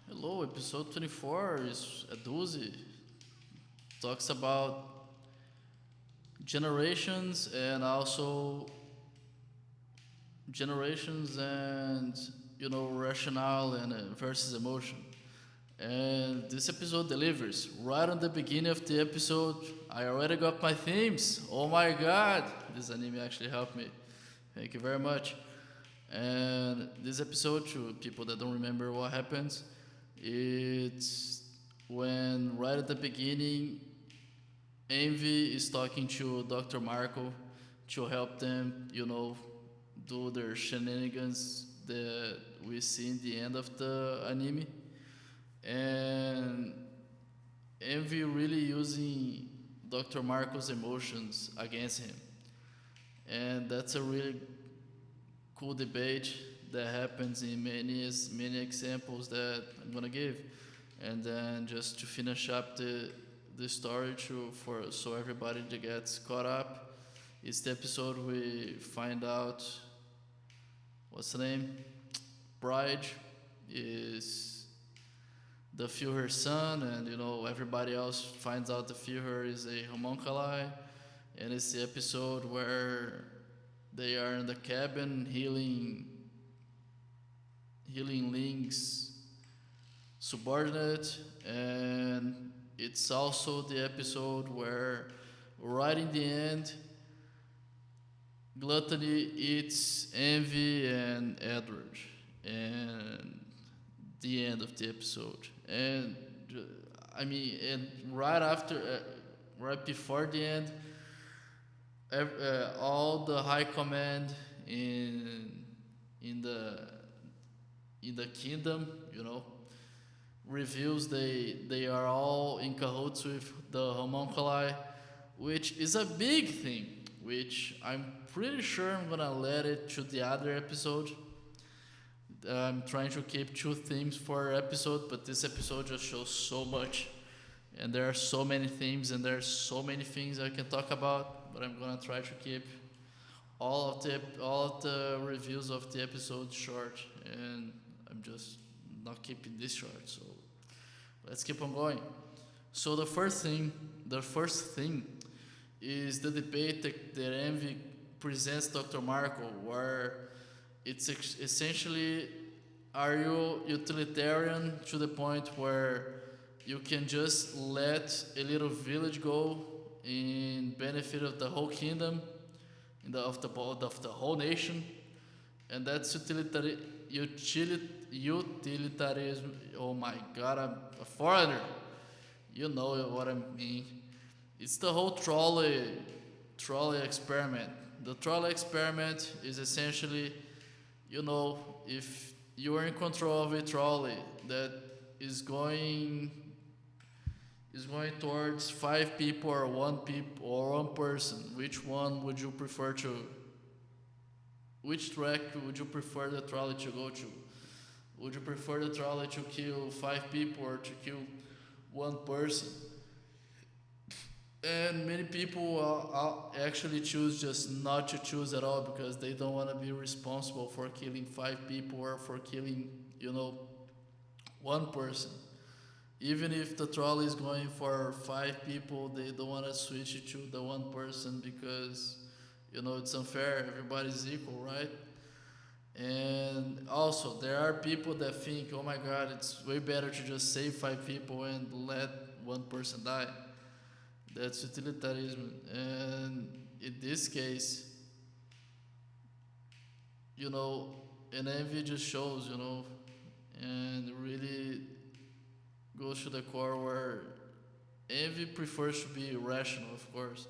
Hello, episode 24 is a doozy. Talks about generations and also generations and rationale and versus emotion. And this episode delivers right on the beginning of the episode. I already got my themes. Oh my god, this anime actually helped me. Thank you very much. And this episode, to people that don't remember what happens, it's when right at the beginning, Envy is talking to Dr. Marco to help them, do their shenanigans that we see in the end of the anime. And Envy really using Dr. Marco's emotions against him. And that's a really cool debate that happens in many examples that I'm gonna give, and then just to finish up the story for so everybody that gets caught up, is the episode we find out what's the name. Bride is the Führer's son, and everybody else finds out the Führer is a homunculi, and it's the episode where they are in the cabin healing Link's subordinate, and it's also the episode where right in the end Gluttony eats Envy and Edward, and the end of the episode. And and right after, right before the end, all the high command in in the in the kingdom, reveals they are all in cahoots with the homunculi, which is a big thing. Which I'm pretty sure I'm gonna let it to the other episode. I'm trying to keep two themes for episode, but this episode just shows so much, and there are so many themes, and there's so many things I can talk about. But I'm gonna try to keep all of the reviews of the episode short, and I'm just not keeping this short. So let's keep on going. So the first thing is the debate that Envy presents Dr. Marco, where it's essentially, are you utilitarian to the point where you can just let a little village go in benefit of the whole kingdom, of the whole nation, and that's utilitarianism. Oh my god, I'm a foreigner. You know what I mean. It's the whole trolley experiment. The trolley experiment is essentially, if you are in control of a trolley that is going towards five people or one person, which one would you prefer to? Which track would you prefer the trolley to go to? Would you prefer the trolley to kill five people or to kill one person? And many people actually choose just not to choose at all because they don't want to be responsible for killing five people or for killing, one person. Even if the trolley is going for five people, they don't want to switch it to the one person because, it's unfair. Everybody's equal, right? And also, there are people that think, oh my god, it's way better to just save five people and let one person die. That's utilitarianism. And in this case, an envy just shows, and really goes to the core where envy prefers to be rational, of course.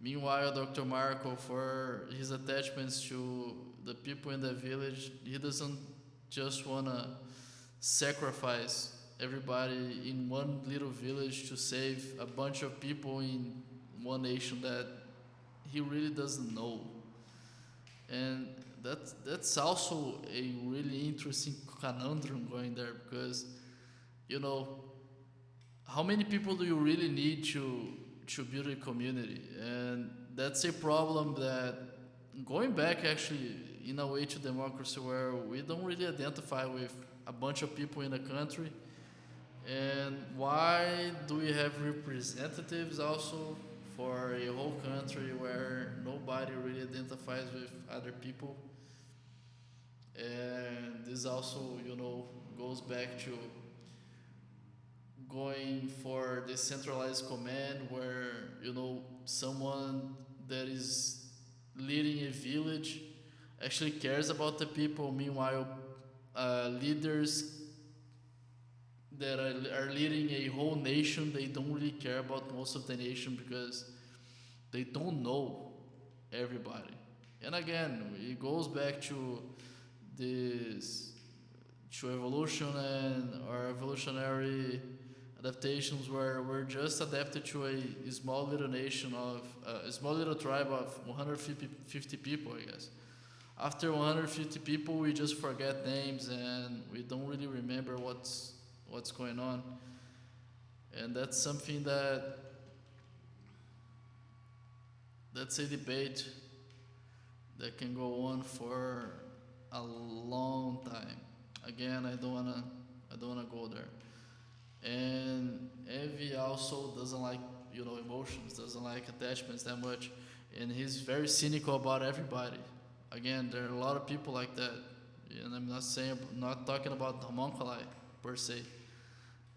Meanwhile, Dr. Marco, for his attachments to the people in the village, he doesn't just want to sacrifice everybody in one little village to save a bunch of people in one nation that he really doesn't know. And that's also a really interesting conundrum going there because, you know, how many people do you really need to build a community? And that's a problem that, going back actually in a way to democracy, where we don't really identify with a bunch of people in a country. And why do we have representatives also for a whole country where nobody really identifies with other people? And this also, goes back to going for decentralized command where, someone that is leading a village actually cares about the people. Meanwhile, leaders that are leading a whole nation, they don't really care about most of the nation because they don't know everybody. And again, it goes back to this, to evolution and our evolutionary adaptations where we're just adapted to a small little nation of a small little tribe of 150 people, I guess. After 150 people, we just forget names and we don't really remember what's going on, and that's something that's a debate that can go on for a long time. Again, I don't wanna go there. And Envy also doesn't like emotions, doesn't like attachments that much, and he's very cynical about everybody. Again, there are a lot of people like that, and not talking about homunculi per se.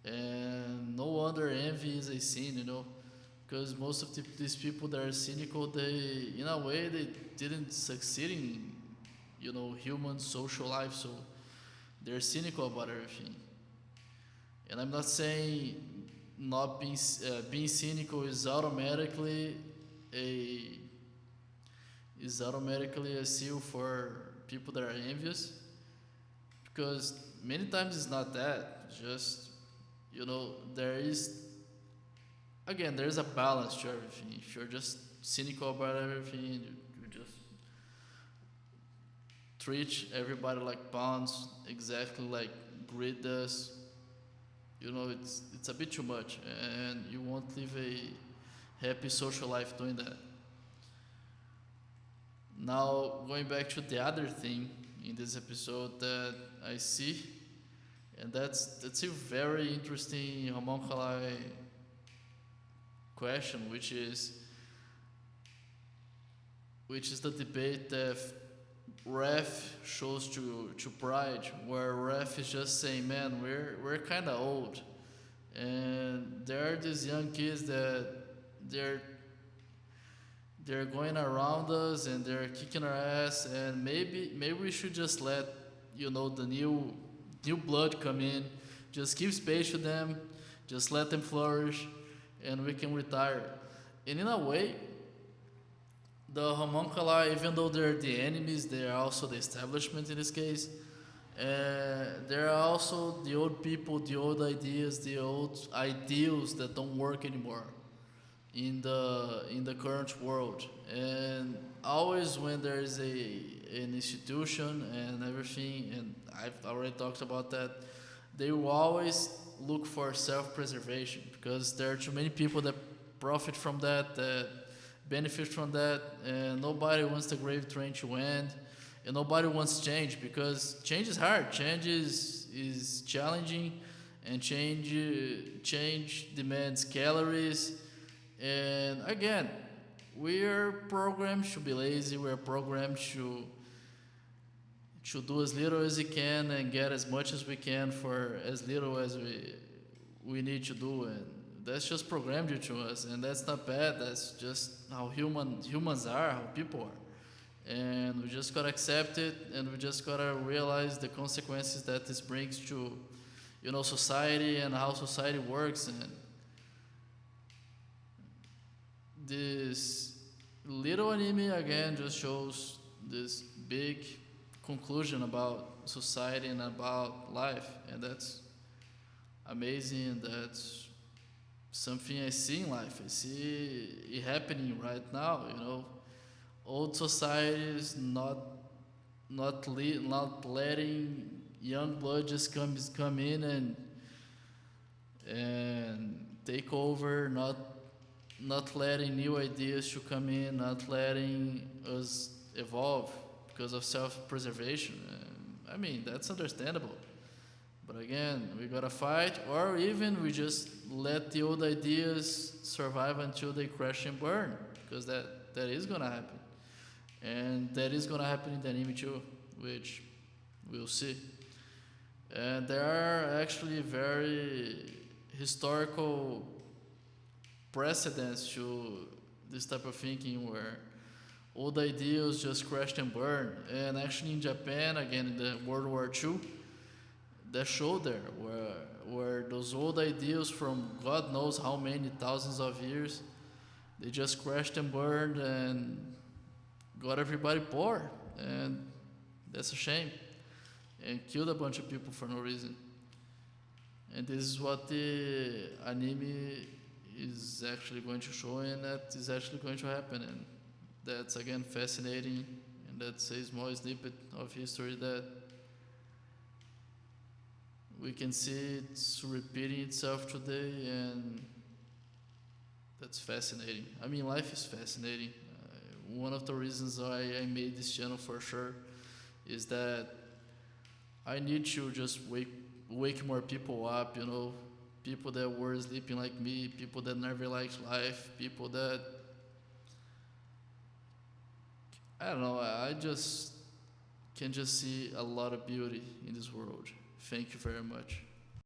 And no wonder envy is a sin, because most of these people that are cynical, they in a way they didn't succeed in human social life, so they're cynical about everything. And I'm not saying not being cynical a is automatically a seal for people that are envious, because many times it's not that. It's just there is, again, there's a balance to everything. If you're just cynical about everything, you just treat everybody like pawns, exactly like greed does. It's a bit too much, and you won't live a happy social life doing that. Now, going back to the other thing in this episode that I see, and that's a very interesting homunculi question, which is the debate that Ref shows to Pride, where Ref is just saying, "Man, we're kind of old," and there are these young kids that they're they're going around us and they're kicking our ass, and maybe we should just let the new blood come in, just give space to them, just let them flourish, and we can retire. And in a way, the homunculi, even though they're the enemies, they are also the establishment in this case. There are also the old people, the old ideas, the old ideals that don't work anymore in the current world. And always when there is an institution and everything, and I've already talked about that, they will always look for self-preservation, because there are too many people that profit from that benefit from that, and nobody wants the grave train to end, and nobody wants change, because change is hard, change is challenging, and change demands calories. And again, we are programmed to be lazy, we are programmed to do as little as we can and get as much as we can for as little as we need to do, and that's just programmed into us, and that's not bad. That's just how humans are, how people are, and we just gotta accept it, and we just gotta realize the consequences that this brings to society and how society works. And this little anime again just shows this big conclusion about society and about life, and that's amazing, and that's something I see in life. I see it happening right now. Old societies not letting young blood just come in and take over, not letting new ideas to come in, not letting us evolve because of self-preservation. I mean, that's understandable. But again, we gotta fight, or even we just let the old ideas survive until they crash and burn, because that is gonna happen, and that is gonna happen in the anime too, which we'll see. And there are actually very historical precedents to this type of thinking where old ideals just crashed and burned. And actually, in Japan, again in the World War II, that show there where those old ideals from God knows how many thousands of years, they just crashed and burned and got everybody poor, and that's a shame, and killed a bunch of people for no reason. And this is what the anime is actually going to show, and that is actually going to happen. And that's again fascinating, and that's a small snippet of history that we can see it's repeating itself today, and that's fascinating. I mean, life is fascinating. One of the reasons why I made this channel for sure is that I need to just wake more people up, people that were sleeping like me, people that never liked life, people that I don't know, I just can just see a lot of beauty in this world. Thank you very much.